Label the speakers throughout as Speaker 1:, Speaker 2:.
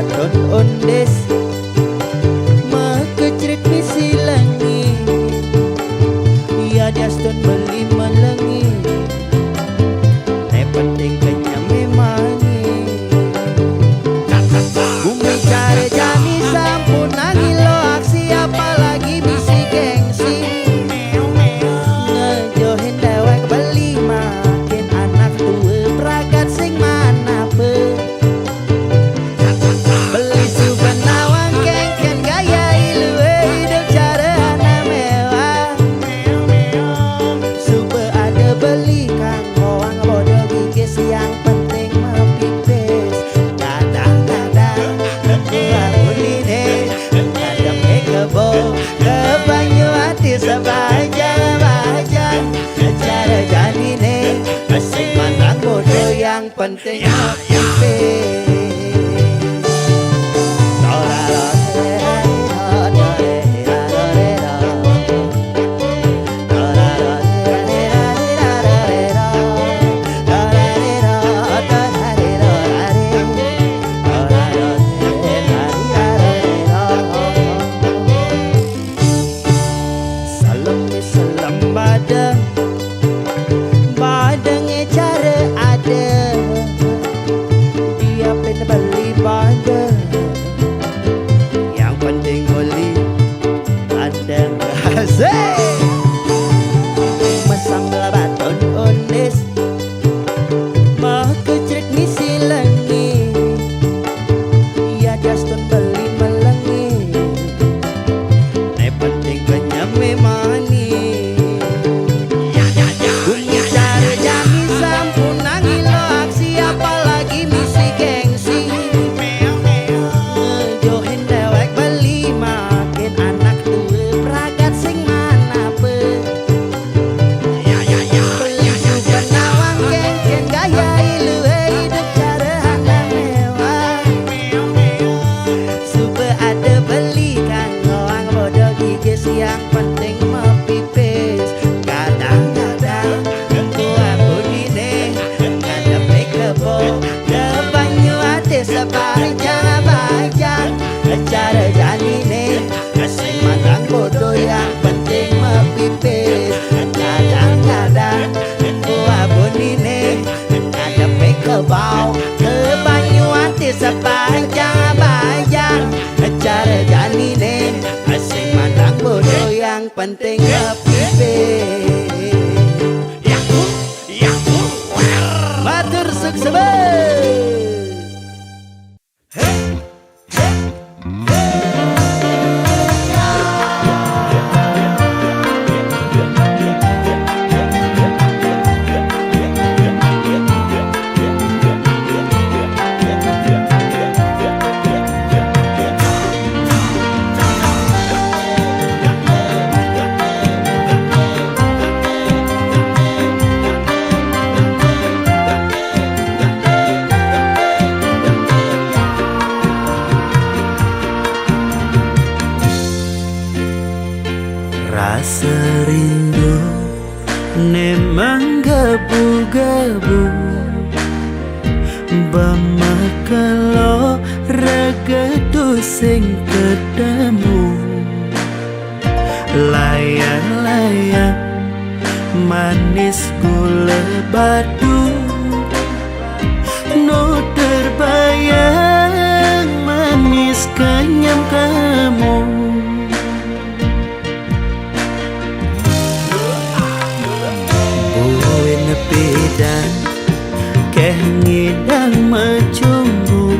Speaker 1: baton ondes makecrit misi langi ya daston beli melengi penting kenyang memani bumi cari jani sampun nangi lo aksi apalagi misi gengsi ngejohin dewek beli makin anak tua peragat sing mana pe beli suban nawang kengken gaya ilu hidup cara anak mewah suba ada beli kang hoang bodoh gigis yang penting mepipis kadang-kadang bangun ini kadang kebo ke banyu hati sebajan cara jadi nih asing mandang bodoh yang penting mepipis. Badangnya cara ada dia pengen beli badang yang penting beli ada asik masambal baton ondes mah kecrit misi langi ya daston beli melengi penting kenyang memani yang penting mepipis kadang-kadang gua bunine kada pekebo banyu hati sebajan cara janine asing mandang bodoh yang penting mepipis kadang-kadang gua bunine kada pekebo banyu hati sebajan cara janine asing mandang bodoh yang penting ngepipis. Matur sukses. Rasa rindu nemang gabu-gabu bama kalau regedu sing ketemu layang-layang manis gula batu no terbayang manis kenyam kamu dan kehingidang mencumbu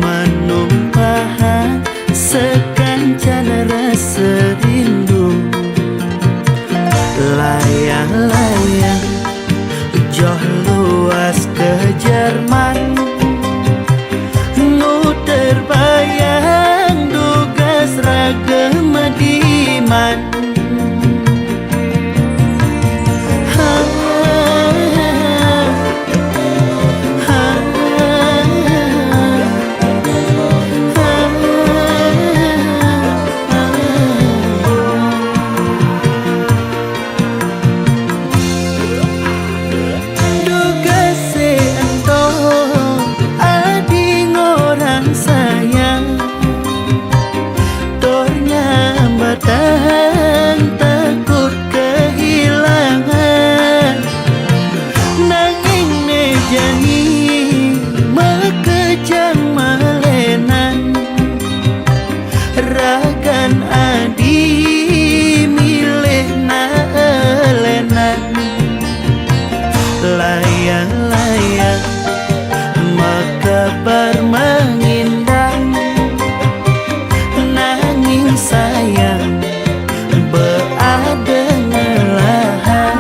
Speaker 1: menumpahan sekancan rasa rindu layang-layang jauh luas ke Jerman nu terbayang
Speaker 2: kebar mengindang, nanging sayang beada ngelahan.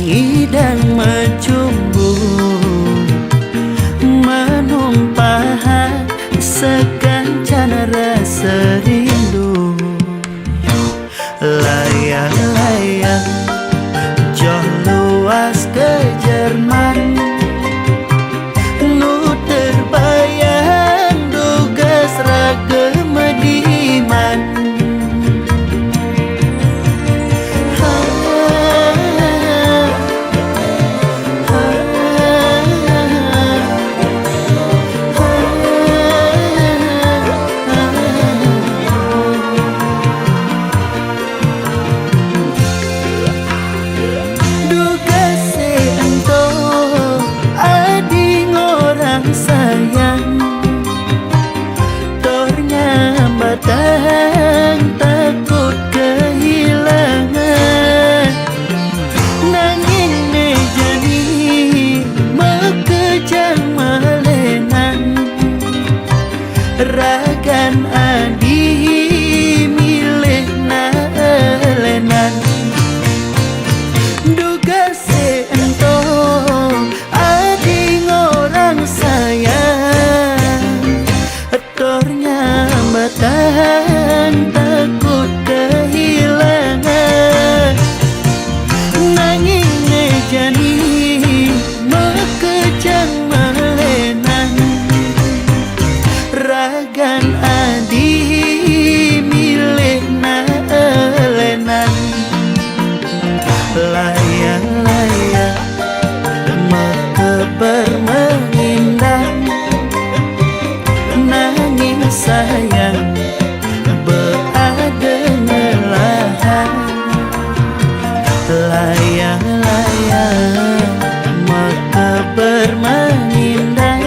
Speaker 2: Idang mencumbu menumpah sekancan rasa rindu. Layang-layang jauh luas ke Jerman, nu terbayang duga seragam mediman. Takut kehilangan, nanging nejani mekejang malenan. Ragan adi milih nalenan, duga seento adi ngorang sayang. Tornya batang takut kehilangan, nanging nejani mekejang malenan. Ragan adi milih nalenan. Layang-layang mekebar mengindang, nanging sayang beada ngelahan. Layang-layang mekebar mengindang,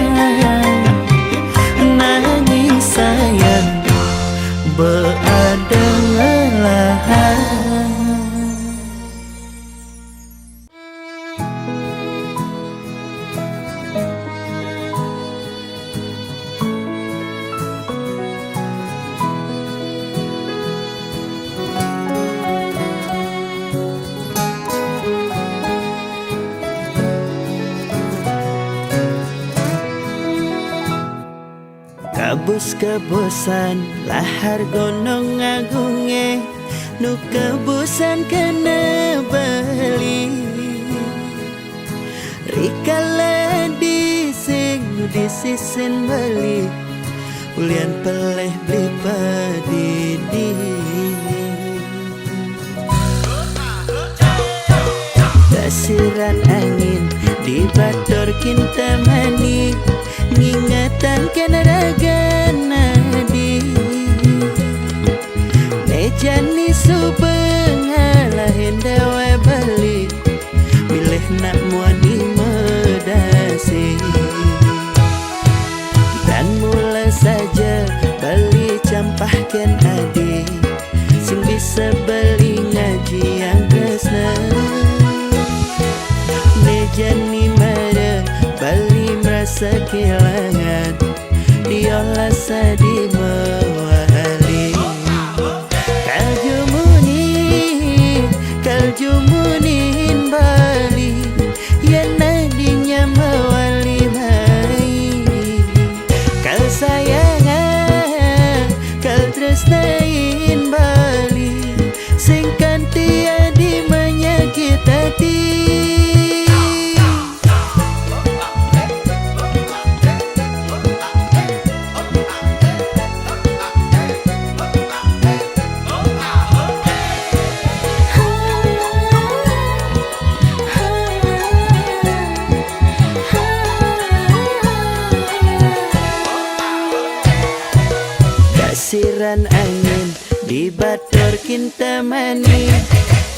Speaker 2: nanging sayang beada ngelahan. Kabus-kabusan lahar gunung agunge, nu kebusan kena beli. Rikala dising nu disisin beli, ulian peleh beli padidi. Dasiran angin di bator kinta mani, ngingatan kena raga nadi. Nejani subeng halah hendawa balik, milih nak muani medasi. Dan mula saja beli campahkan adi, sing bisa beli ngaji yang kresna. Nejani mara bali merasa kehilangan, diolah sadi mewali. Kaljumunin bali, ya nadinya mewali mai. Kal sayangan, kal tresnain bali, sing kanti adi menyakit hati. di batur kinta mani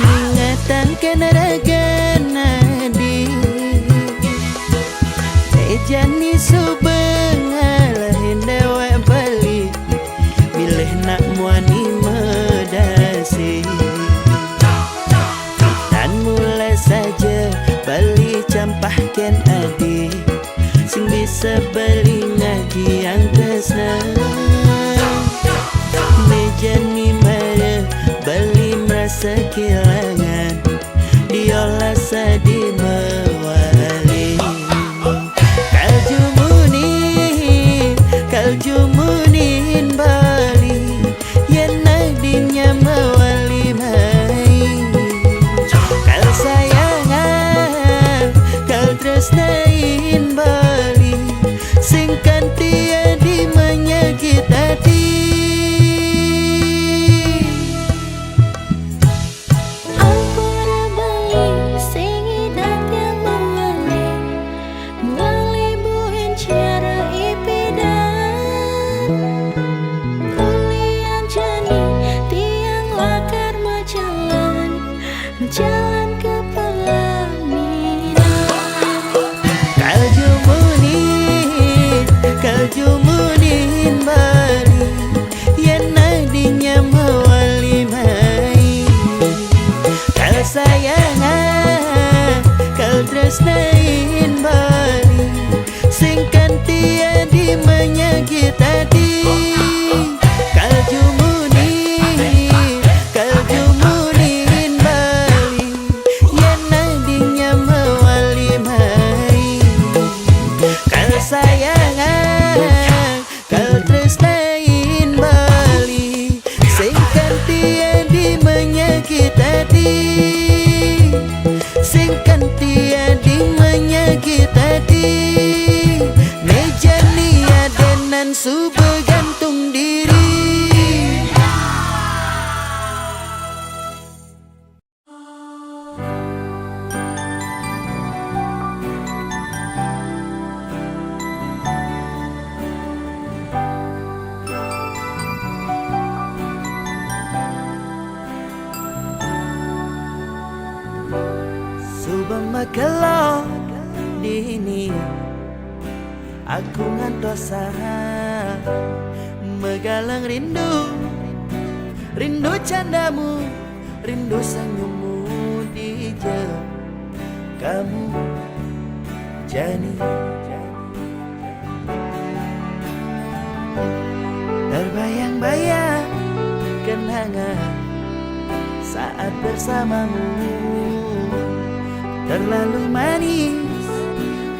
Speaker 2: ingatan kenaraga nadi jani subeng alahin dewa bali milih nak muani medasi dan mulai saja bali campahkan adi sing bisa beli ngaji yang tresna mejani mara beli merasa kehilangan diolah sadi mewali kaljumunin bali yang nadinya mewali mai kal sayangan kal tresnain bali singkan tiadi menyakit hati
Speaker 3: ampura bali sing idat yang mewali mewali buhin cara ipidan kuliah jani tiang lakar majalan jalan ke pelaminan
Speaker 2: kaljumunin bali yang nadinya mewali mai kal sayangan kal tresnain bali singkan tiadi menyakit hati kaljumunin bali yang nadinya mewali mai kal sayangan kal tresnain bali singkan tiadi menyakit hati singkan tiadi menyakit hati mejani adenan su bergantung diri Subang makelok dini aku ngantosa megalang rindu rindu candamu rindu senyummu di jauh kamu jani terbayang-bayang kenangan saat bersamamu terlalu manis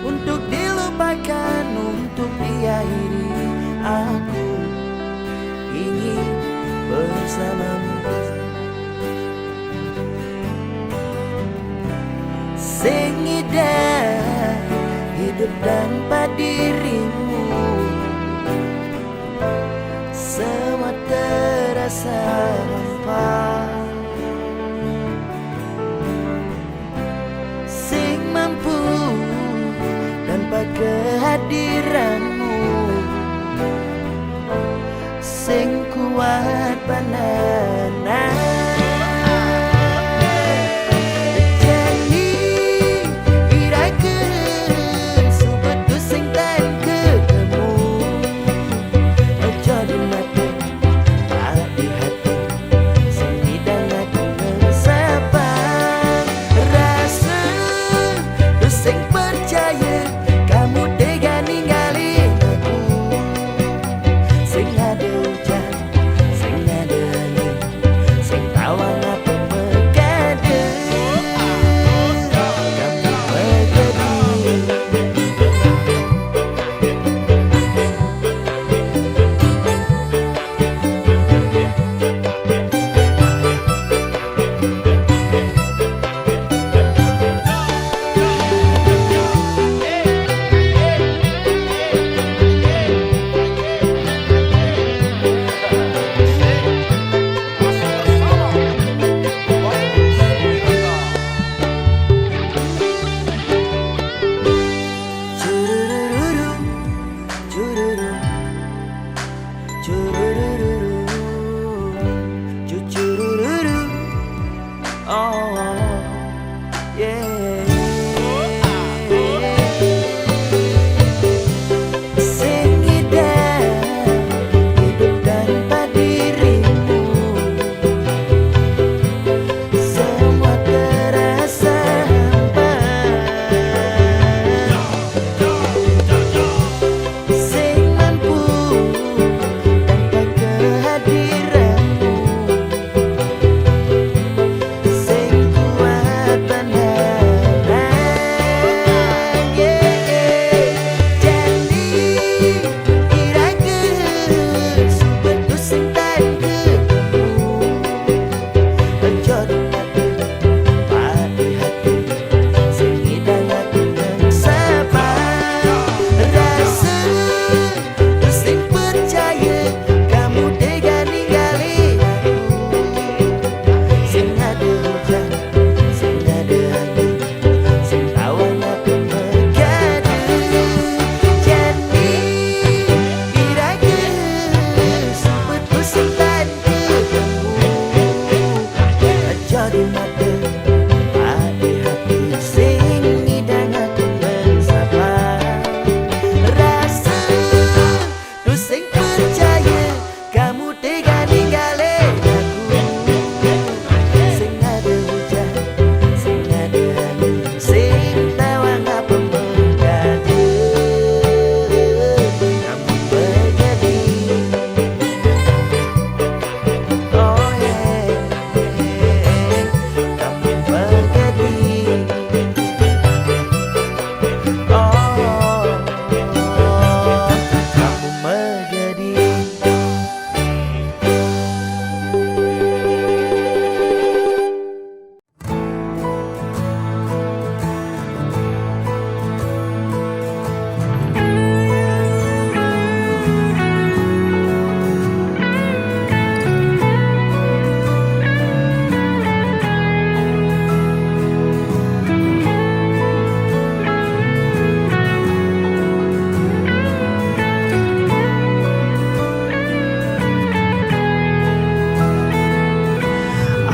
Speaker 2: untuk dilupakan, untuk diakhiri. Aku ingin bersamamu. Sing indah hidup tanpa dirimu, semua terasa hampa. Sing mampu tanpa kehadiranmu, sing kuat pandangan. Di hati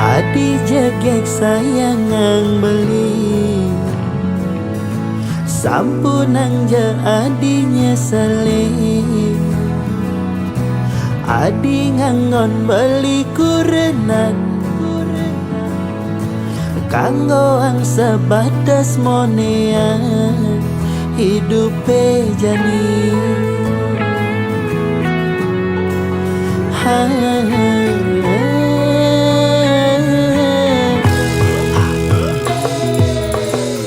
Speaker 2: Adi jegek sayangang beli sampunang je adinya saling adi ngangon beli kurenan kanggo ang sebatas monean hidupe jani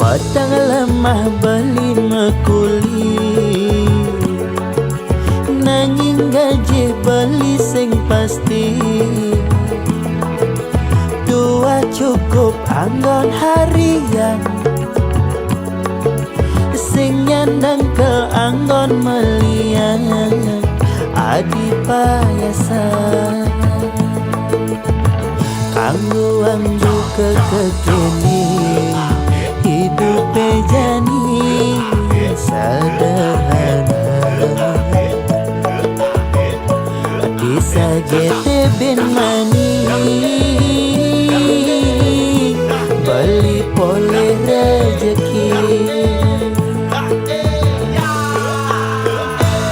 Speaker 2: Padang lemah beli mekuli nanging gaji beli sing pasti dua cukup anggon harian sing nyandang ke anggon melian adi payasan kanggo anggo kekekini hidup jani sederhana disagete ben mani beli poleh rezeki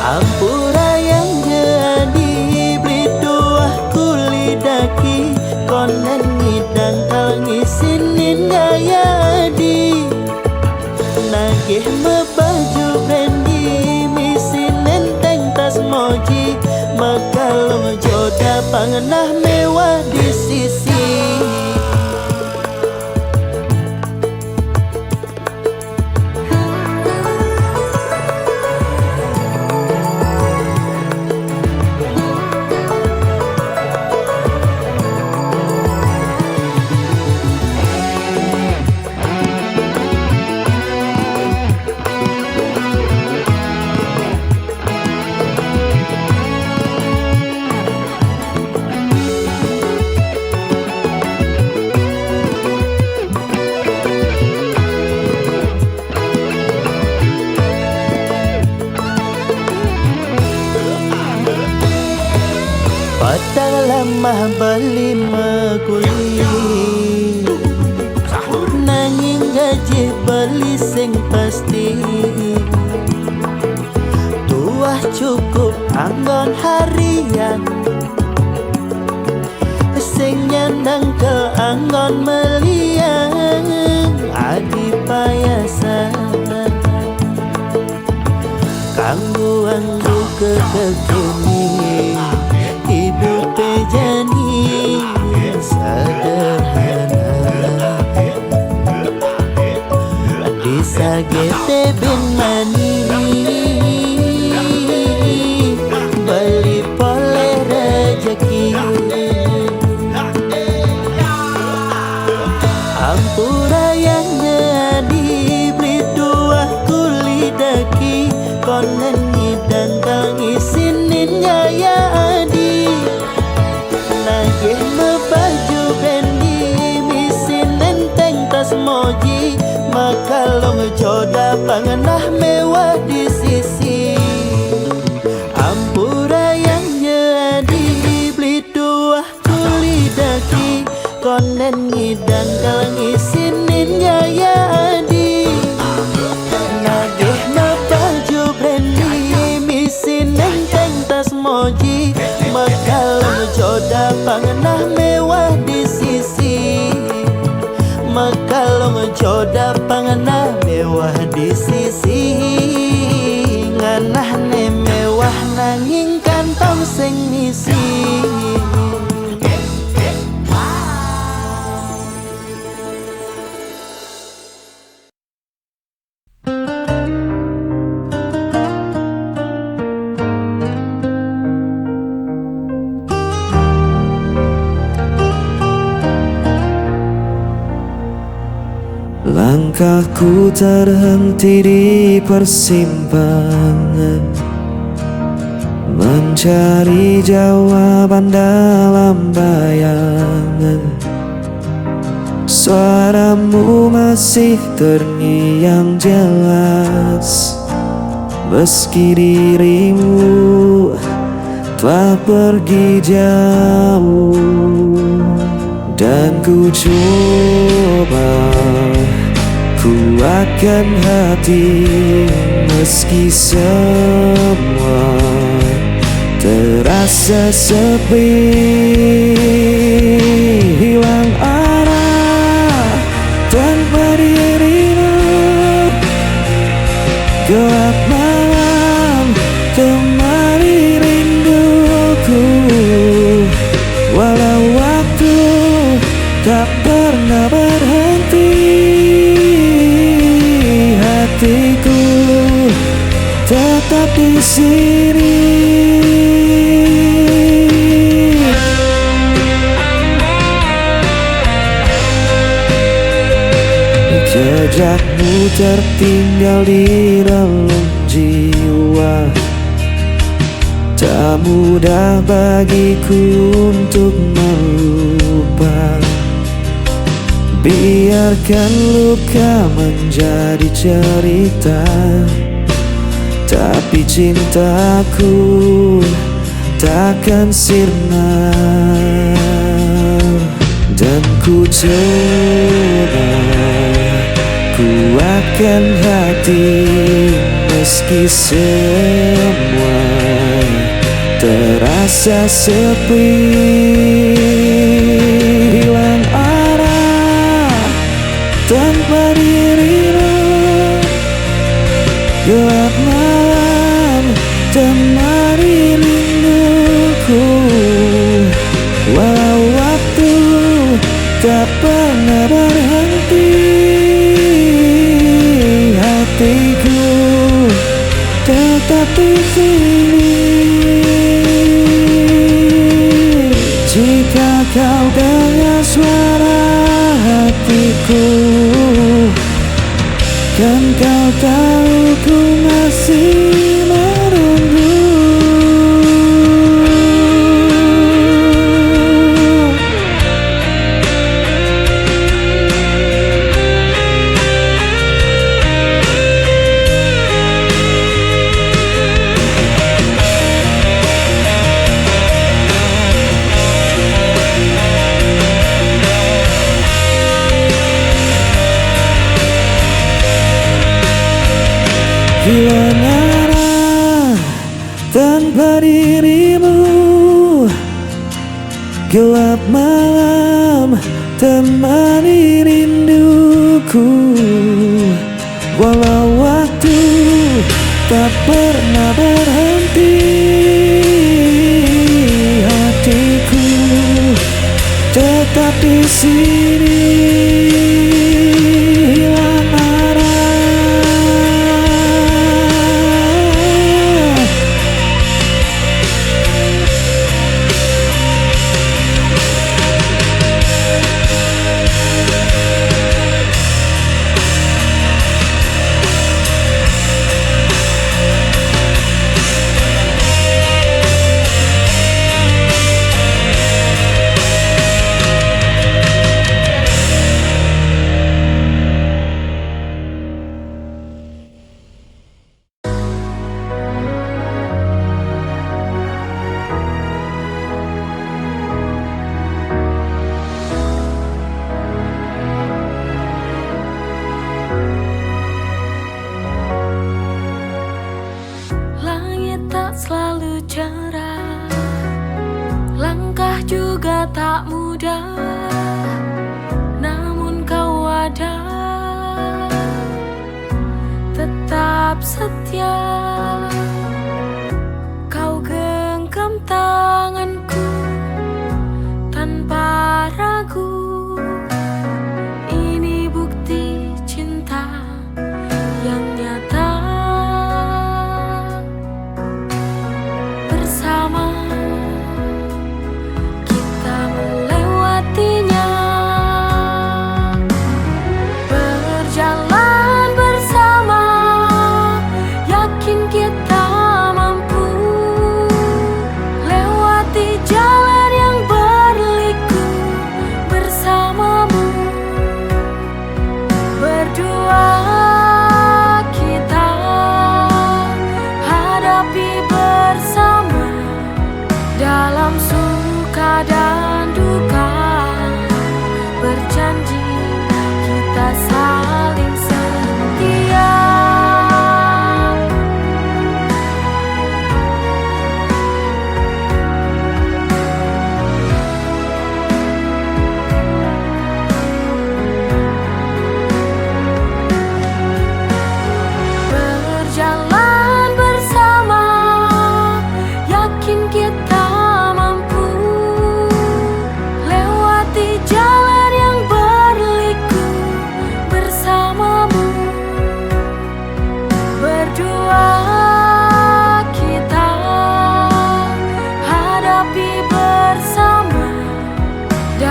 Speaker 2: ampura yang jadi beli tuah kulidaki konen ngidang kal ngisinin gaya di nagih mebaju brandy misin nenteng tas moji makalong joda pangenah mewah di sisi Padang lemah beli mekuli nanging gaji beli sing pasti tuah cukup anggon harian sing nyandang ke anggon melian adi payasan kanggo anggo kekekini hidup jani sederhana disagete ben mani beli poleh rezeki ampura yang jadi beli dua kulidaki konen ngidang kang isinin gaya adi nagih mebaju brandy misin nenteng tas moji makalong joda pangenah mewah di sisi ampura yang jadi beli dua kulidaki konen ngidang kang isinin gaya adi nagih mebaju brandy misin nenteng tas moji makalong joda pangenah mewah di sisi makalong joda pangenah mewah di sisi nganah ne mewah nanging kantong sing ngisi
Speaker 4: Langkahku terhenti di persimpangan mencari jawaban dalam bayangan. Suaramu masih terngiang jelas meski dirimu telah pergi jauh. Dan ku coba kuatkan hati meski semua terasa sepi, hilang arah tanpa dirimu. Gelap malam temani rinduku, walau waktu tak pernah berhenti, hatiku tetap di sini. Jejakmu tertinggal di dalam jiwa, tak mudah bagiku untuk melupa. Biarkan luka menjadi cerita, tapi cintaku takkan sirna. Dan ku coba kuatkan hati meski semua terasa sepi, hilang arah tanpa dirimu. Gelap malam temani rinduku, walau waktu tak pernah berhenti, hatiku tetap di sini. Jika kau dengar suara hatiku, kan kau tahu ku masih menunggu. Hilang arah tanpa dirimu, gelap malam temani rinduku, walau waktu tak pernah berhenti, hatiku tetap di sini.
Speaker 3: Selalu cerah, langkah juga tak mudah, namun kau ada, tetap setia. Kau genggam tanganku tanpa ragu, ini bukti cinta yang nyata. Berjalan bersama, yakin kita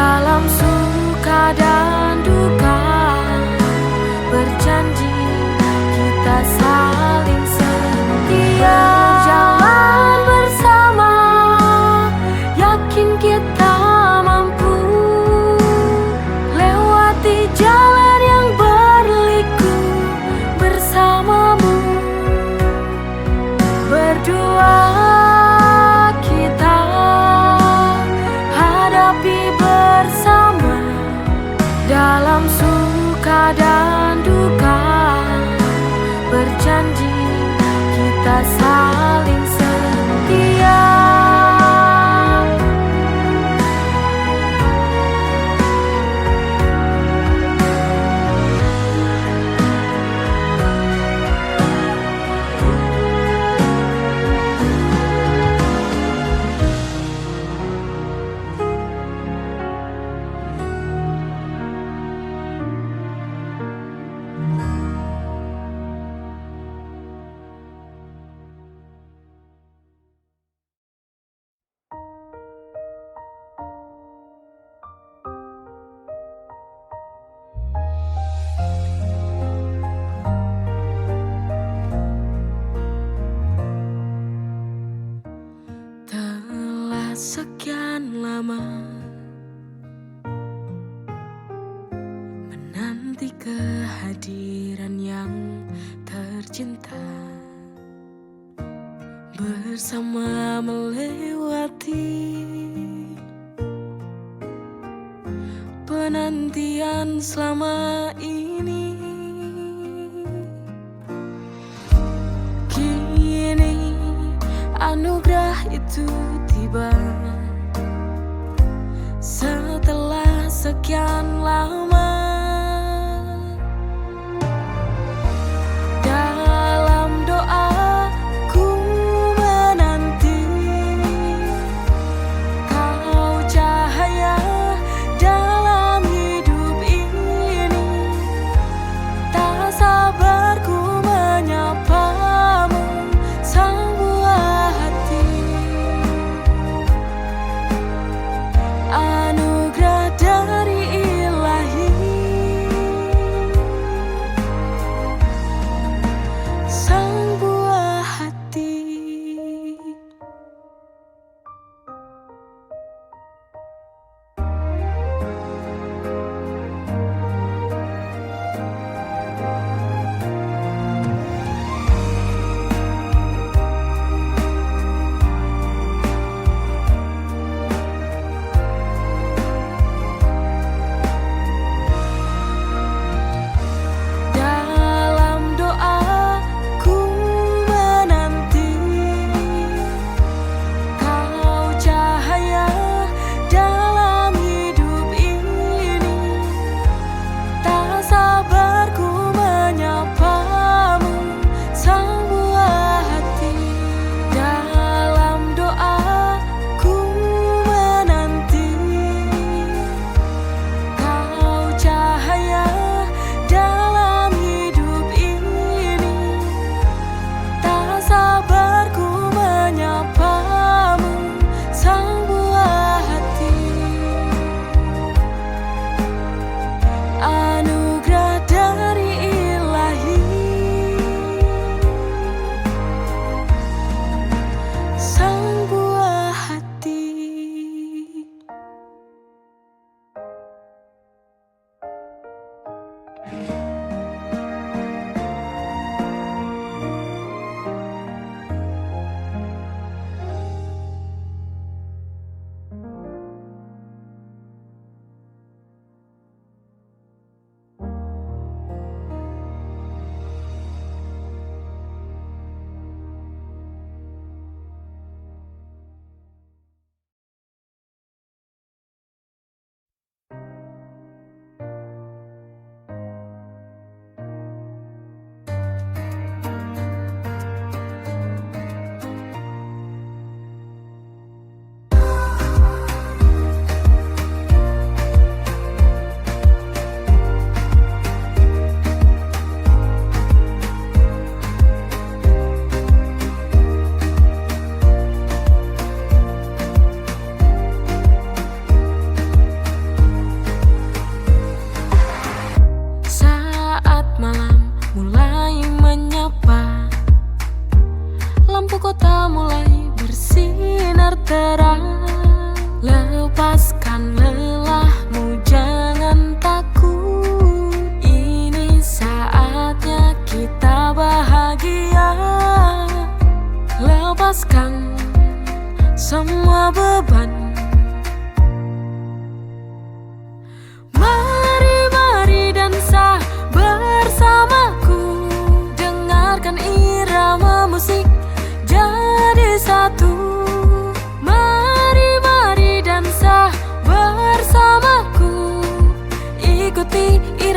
Speaker 3: dalam suka dan duka, berjanji kita saling setia. Jalan bersama, yakin kita mampu lewati jalan yang berliku bersamamu. Berdua kita hadapi bersama dalam suka dan duka, berjanji kita saling setia. Telah sekian lama menanti kehadiran yang tercinta, bersama melewati penantian selama ini. Kini anugerah itu tiba, setelah sekian lama. Dalam doaku menanti kau cahaya dalam hidup ini. Tak sabar ku menyapamu, sang buah hati. Anugerah dari Ilahi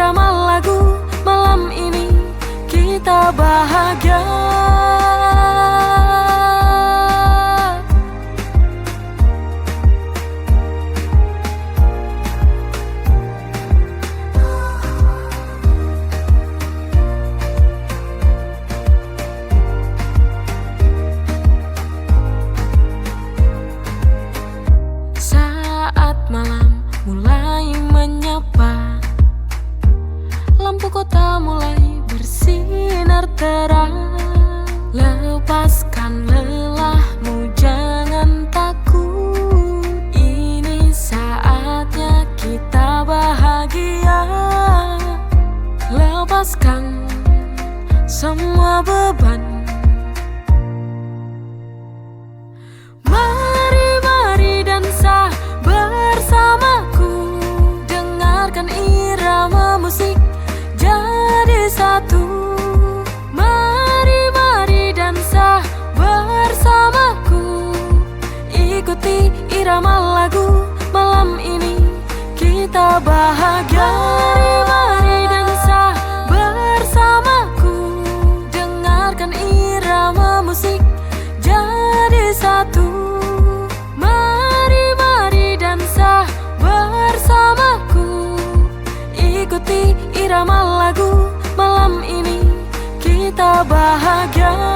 Speaker 3: irama lagu. Malam ini kita bahagia. Saat malam mulai menyapa, lampu kota mulai bersinar terang. Lepaskan lelahmu, jangan takut. Ini saatnya kita bahagia. Lepaskan semua beban. Mari dansa bersamaku. Dengarkan irama musik jadi satu. Mari dansa bersamaku. Ikuti irama lagu. Malam ini kita bahagia. Mari dansa bersamaku. Dengarkan irama musik jadi satu. Mari dansa bersamaku. Ikuti irama lagu. Malam ini kita bahagia.